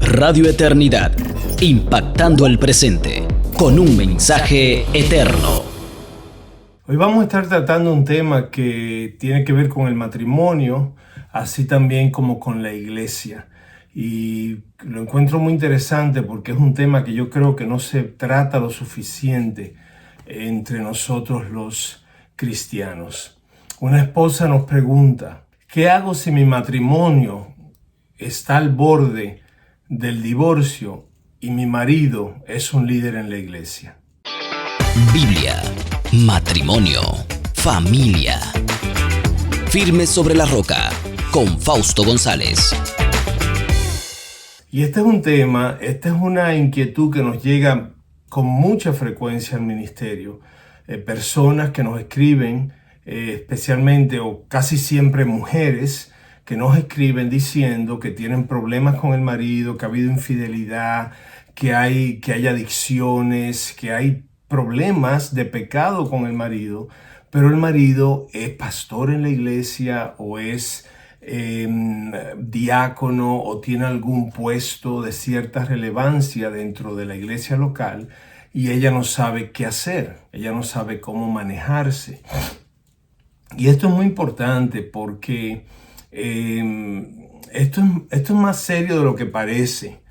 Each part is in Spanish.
Radio Eternidad, impactando el presente con un mensaje eterno. Hoy vamos a estar tratando un tema que tiene que ver con el matrimonio, así también como con la iglesia. Y lo encuentro muy interesante porque es un tema que yo creo que no se trata lo suficiente entre nosotros los cristianos. Una esposa nos pregunta, ¿qué hago si mi matrimonio está al borde del divorcio y mi marido es un líder en la iglesia? Biblia, matrimonio, familia. Firme sobre la roca, con Fausto González. Y este es un tema, esta es una inquietud que nos llega con mucha frecuencia al ministerio. Personas que nos escriben, especialmente o casi siempre mujeres, que nos escriben diciendo que tienen problemas con el marido, que ha habido infidelidad, que hay adicciones, que hay problemas de pecado con el marido, pero el marido es pastor en la iglesia o es diácono o tiene algún puesto de cierta relevancia dentro de la iglesia local y ella no sabe qué hacer, ella no sabe cómo manejarse. Y esto es muy importante porque esto es más serio de lo que parece.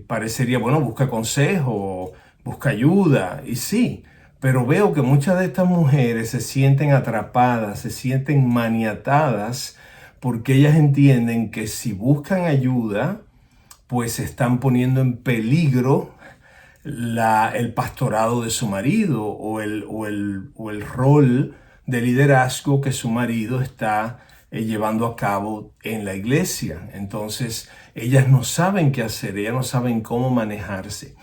Parecería, bueno, busca consejo, busca ayuda, y sí, pero veo que muchas de estas mujeres se sienten atrapadas, se sienten maniatadas, porque ellas entienden que si buscan ayuda, pues están poniendo en peligro el pastorado de su marido o el rol de liderazgo que su marido está llevando a cabo en la iglesia. Entonces, ellas no saben qué hacer, ellas no saben cómo manejarse.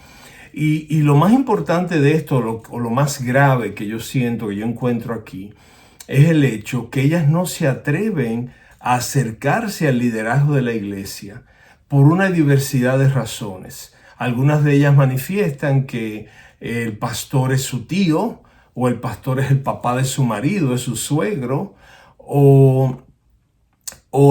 Y lo más importante de esto, lo más grave que yo siento, que yo encuentro aquí, es el hecho que ellas no se atreven a acercarse al liderazgo de la iglesia por una diversidad de razones. Algunas de ellas manifiestan que el pastor es su tío, o el pastor es el papá de su marido, es su suegro, o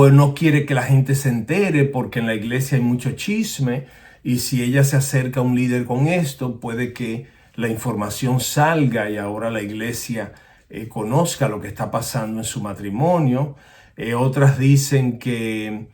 no quiere que la gente se entere porque en la iglesia hay mucho chisme y si ella se acerca a un líder con esto, puede que la información salga y ahora la iglesia conozca lo que está pasando en su matrimonio. Otras dicen que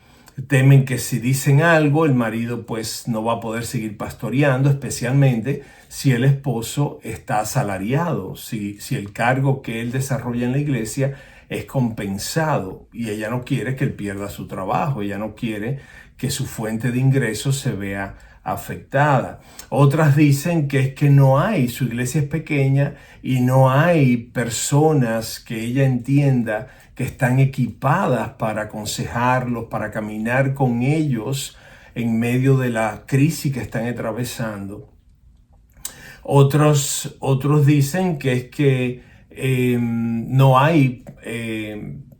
temen que si dicen algo, el marido pues no va a poder seguir pastoreando, especialmente si el esposo está asalariado, si el cargo que él desarrolla en la iglesia es compensado y ella no quiere que él pierda su trabajo, ella no quiere que su fuente de ingresos se vea afectada. Otras dicen que es que no hay, su iglesia es pequeña y no hay personas que ella entienda que están equipadas para aconsejarlos, para caminar con ellos en medio de la crisis que están atravesando. Otros dicen que es que no hay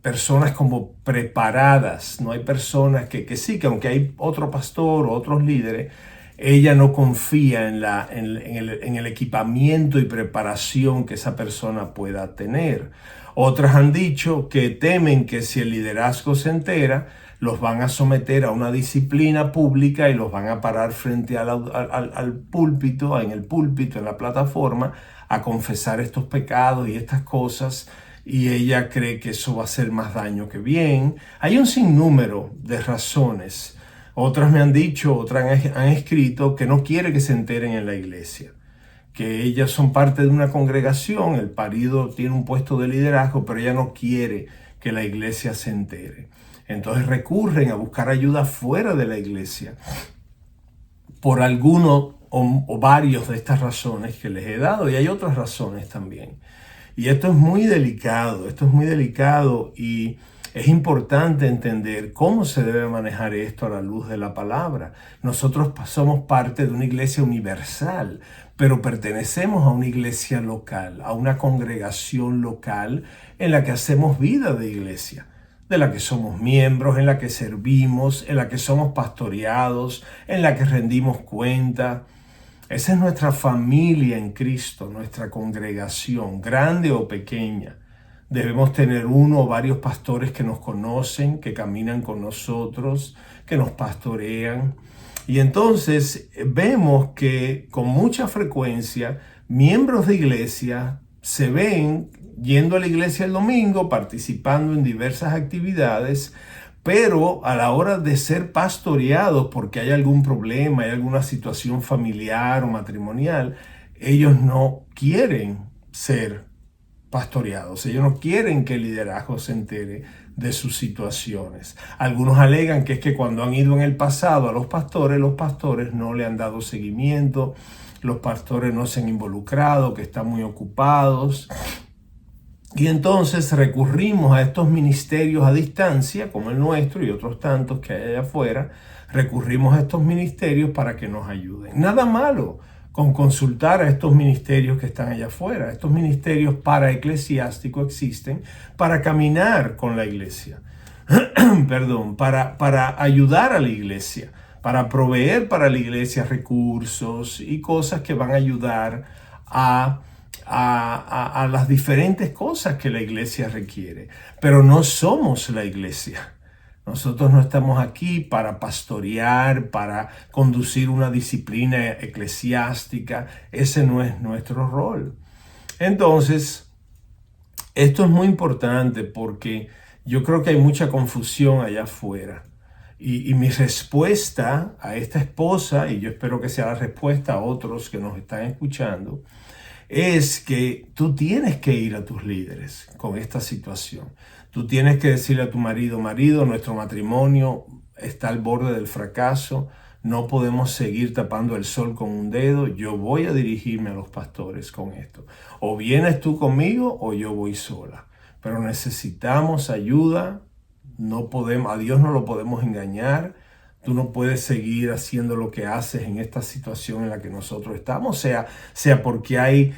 personas como preparadas, no hay personas que sí, que aunque hay otro pastor o otros líderes, ella no confía en el equipamiento y preparación que esa persona pueda tener. Otras han dicho que temen que si el liderazgo se entera, los van a someter a una disciplina pública y los van a parar frente al púlpito, en la plataforma, a confesar estos pecados y estas cosas, y ella cree que eso va a hacer más daño que bien. Hay un sinnúmero de razones. Otras me han dicho, otras han escrito que no quiere que se enteren en la iglesia, que ellas son parte de una congregación, el marido tiene un puesto de liderazgo, pero ella no quiere que la iglesia se entere. Entonces recurren a buscar ayuda fuera de la iglesia por alguno o varios de estas razones que les he dado, y hay otras razones también. Y esto es muy delicado y es importante entender cómo se debe manejar esto a la luz de la palabra. Nosotros somos parte de una iglesia universal, pero pertenecemos a una iglesia local, a una congregación local en la que hacemos vida de iglesia, de la que somos miembros, en la que servimos, en la que somos pastoreados, en la que rendimos cuenta. Esa es nuestra familia en Cristo, nuestra congregación, grande o pequeña, debemos tener uno o varios pastores que nos conocen, que caminan con nosotros, que nos pastorean. Y entonces vemos que con mucha frecuencia miembros de iglesia se ven yendo a la iglesia el domingo, participando en diversas actividades, pero a la hora de ser pastoreados porque hay algún problema, hay alguna situación familiar o matrimonial, ellos no quieren ser pastoreados. Ellos no quieren que el liderazgo se entere de sus situaciones. Algunos alegan que es que cuando han ido en el pasado a los pastores no le han dado seguimiento, los pastores no se han involucrado, que están muy ocupados. Y entonces recurrimos a estos ministerios a distancia, como el nuestro y otros tantos que hay allá afuera, recurrimos a estos ministerios para que nos ayuden. Nada malo con consultar a estos ministerios que están allá afuera. Estos ministerios paraeclesiásticos existen para caminar con la iglesia, perdón, para ayudar a la iglesia, para proveer para la iglesia recursos y cosas que van a ayudar a las diferentes cosas que la iglesia requiere. Pero no somos la iglesia. Nosotros no estamos aquí para pastorear, para conducir una disciplina eclesiástica. Ese no es nuestro rol. Entonces, esto es muy importante porque yo creo que hay mucha confusión allá afuera. Y mi respuesta a esta esposa, y yo espero que sea la respuesta a otros que nos están escuchando, es que tú tienes que ir a tus líderes con esta situación. Tú tienes que decirle a tu marido, nuestro matrimonio está al borde del fracaso, no podemos seguir tapando el sol con un dedo, yo voy a dirigirme a los pastores con esto. O vienes tú conmigo o yo voy sola. Pero necesitamos ayuda, no podemos, a Dios no lo podemos engañar. Tú no puedes seguir haciendo lo que haces en esta situación en la que nosotros estamos, sea porque hay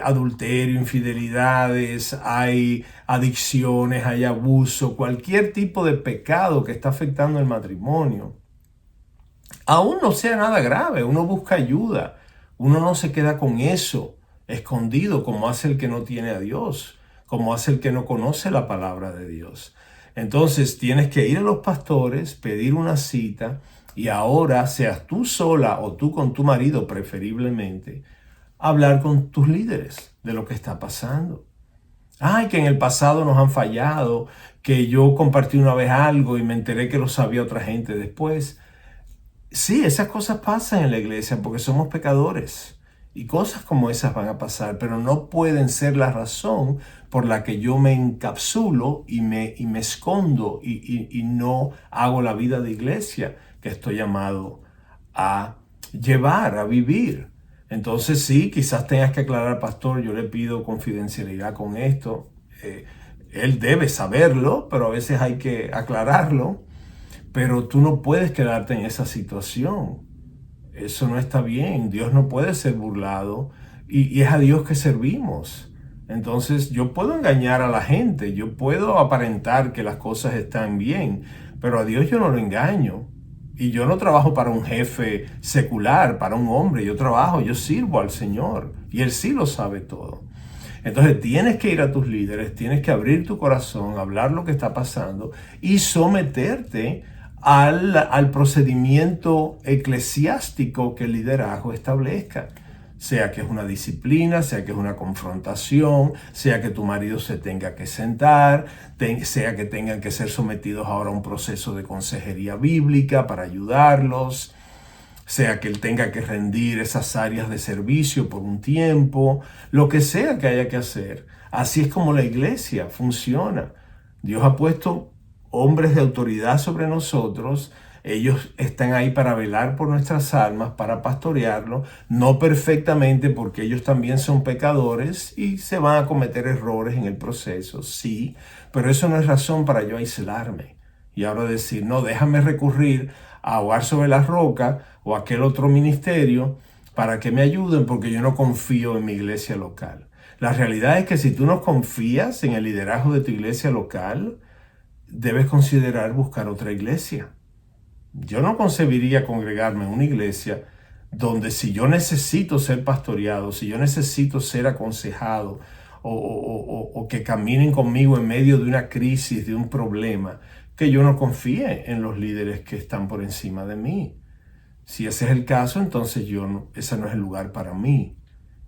adulterio, infidelidades, hay adicciones, hay abuso, cualquier tipo de pecado que está afectando el matrimonio. Aún no sea nada grave, uno busca ayuda, uno no se queda con eso escondido como hace el que no tiene a Dios, como hace el que no conoce la palabra de Dios. Entonces tienes que ir a los pastores, pedir una cita y ahora, seas tú sola o tú con tu marido preferiblemente, hablar con tus líderes de lo que está pasando. Ay, que en el pasado nos han fallado, que yo compartí una vez algo y me enteré que lo sabía otra gente después. Sí, esas cosas pasan en la iglesia porque somos pecadores. Y cosas como esas van a pasar, pero no pueden ser la razón por la que yo me encapsulo y me escondo y no hago la vida de iglesia que estoy llamado a llevar, a vivir. Entonces sí, quizás tengas que aclarar, pastor, yo le pido confidencialidad con esto. Él debe saberlo, pero a veces hay que aclararlo. Pero tú no puedes quedarte en esa situación. Eso no está bien. Dios no puede ser burlado y es a Dios que servimos. Entonces yo puedo engañar a la gente, yo puedo aparentar que las cosas están bien, pero a Dios yo no lo engaño. Y yo no trabajo para un jefe secular, para un hombre. Yo sirvo al Señor y Él sí lo sabe todo. Entonces tienes que ir a tus líderes, tienes que abrir tu corazón, hablar lo que está pasando y someterte al procedimiento eclesiástico que el liderazgo establezca. Sea que es una disciplina, sea que es una confrontación, sea que tu marido se tenga que sentar, sea que tengan que ser sometidos ahora a un proceso de consejería bíblica para ayudarlos, sea que él tenga que rendir esas áreas de servicio por un tiempo, lo que sea que haya que hacer. Así es como la iglesia funciona. Dios ha puesto hombres de autoridad sobre nosotros. Ellos están ahí para velar por nuestras almas, para pastorearlo, no perfectamente porque ellos también son pecadores y se van a cometer errores en el proceso, sí, pero eso no es razón para yo aislarme y ahora decir, no, déjame recurrir a Hogar sobre la Roca o a aquel otro ministerio para que me ayuden porque yo no confío en mi iglesia local. La realidad es que si tú no confías en el liderazgo de tu iglesia local, debes considerar buscar otra iglesia. Yo no concebiría congregarme en una iglesia donde si yo necesito ser pastoreado, si yo necesito ser aconsejado o que caminen conmigo en medio de una crisis, de un problema, que yo no confíe en los líderes que están por encima de mí. Si ese es el caso, entonces ese no es el lugar para mí.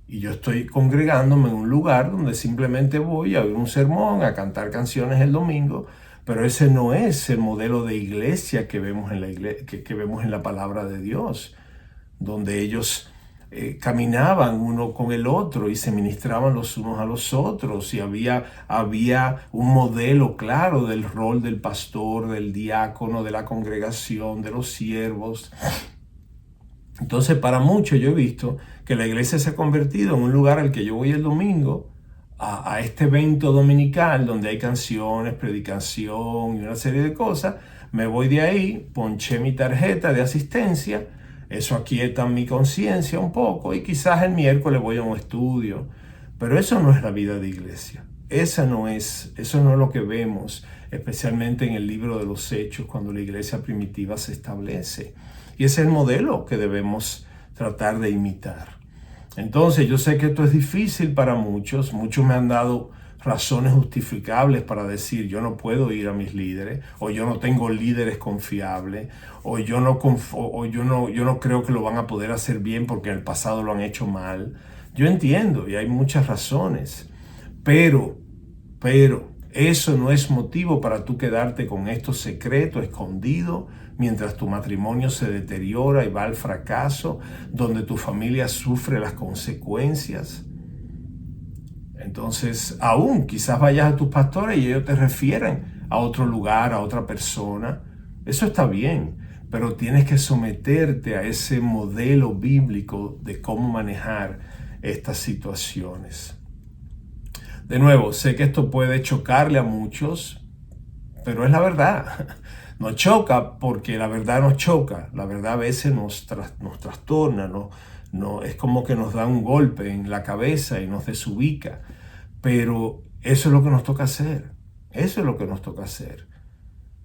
Y yo estoy congregándome en un lugar donde simplemente voy a oír un sermón, a cantar canciones el domingo, pero ese no es el modelo de iglesia que vemos en que vemos en la palabra de Dios, donde ellos caminaban uno con el otro y se ministraban los unos a los otros, y había un modelo claro del rol del pastor, del diácono, de la congregación, de los siervos. Entonces, para muchos yo he visto que la iglesia se ha convertido en un lugar al que yo voy el domingo, a este evento dominical donde hay canciones, predicación y una serie de cosas. Me voy de ahí, ponché mi tarjeta de asistencia, eso aquieta mi conciencia un poco, y quizás el miércoles voy a un estudio. Pero eso no es la vida de iglesia. Eso no es lo que vemos, especialmente en el libro de los Hechos, cuando la iglesia primitiva se establece. Y ese es el modelo que debemos tratar de imitar. Entonces, yo sé que esto es difícil para muchos. Muchos me han dado razones justificables para decir: yo no puedo ir a mis líderes, o yo no tengo líderes confiables, o yo no creo que lo van a poder hacer bien porque en el pasado lo han hecho mal. Yo entiendo, y hay muchas razones, pero eso no es motivo para tú quedarte con esto secreto, escondido, mientras tu matrimonio se deteriora y va al fracaso, donde tu familia sufre las consecuencias. Entonces, aún quizás vayas a tus pastores y ellos te refieren a otro lugar, a otra persona. Eso está bien, pero tienes que someterte a ese modelo bíblico de cómo manejar estas situaciones. De nuevo, sé que esto puede chocarle a muchos, pero es la verdad. Nos choca porque la verdad nos choca. La verdad a veces nos trastorna, es como que nos da un golpe en la cabeza y nos desubica. Pero eso es lo que nos toca hacer. Eso es lo que nos toca hacer.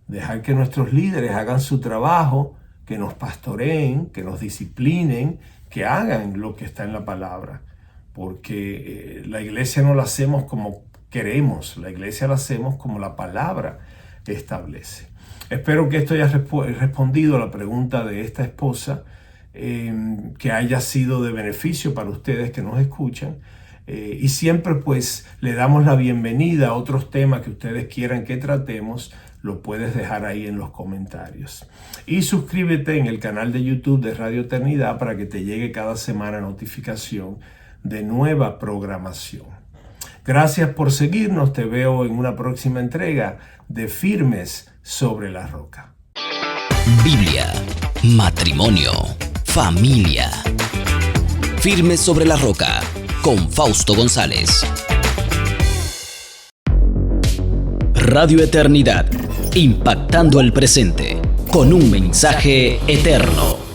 Dejar que nuestros líderes hagan su trabajo, que nos pastoreen, que nos disciplinen, que hagan lo que está en la palabra. Porque la iglesia no la hacemos como queremos, la iglesia la hacemos como la palabra establece. Espero que esto haya respondido a la pregunta de esta esposa, que haya sido de beneficio para ustedes que nos escuchan. Y siempre pues le damos la bienvenida a otros temas que ustedes quieran que tratemos. Lo puedes dejar ahí en los comentarios. Y suscríbete en el canal de YouTube de Radio Eternidad para que te llegue cada semana notificación de nueva programación. Gracias por seguirnos. Te veo en una próxima entrega de Firmes sobre la Roca. Biblia, matrimonio, familia. Firmes sobre la Roca con Fausto González. Radio Eternidad, impactando el presente con un mensaje eterno.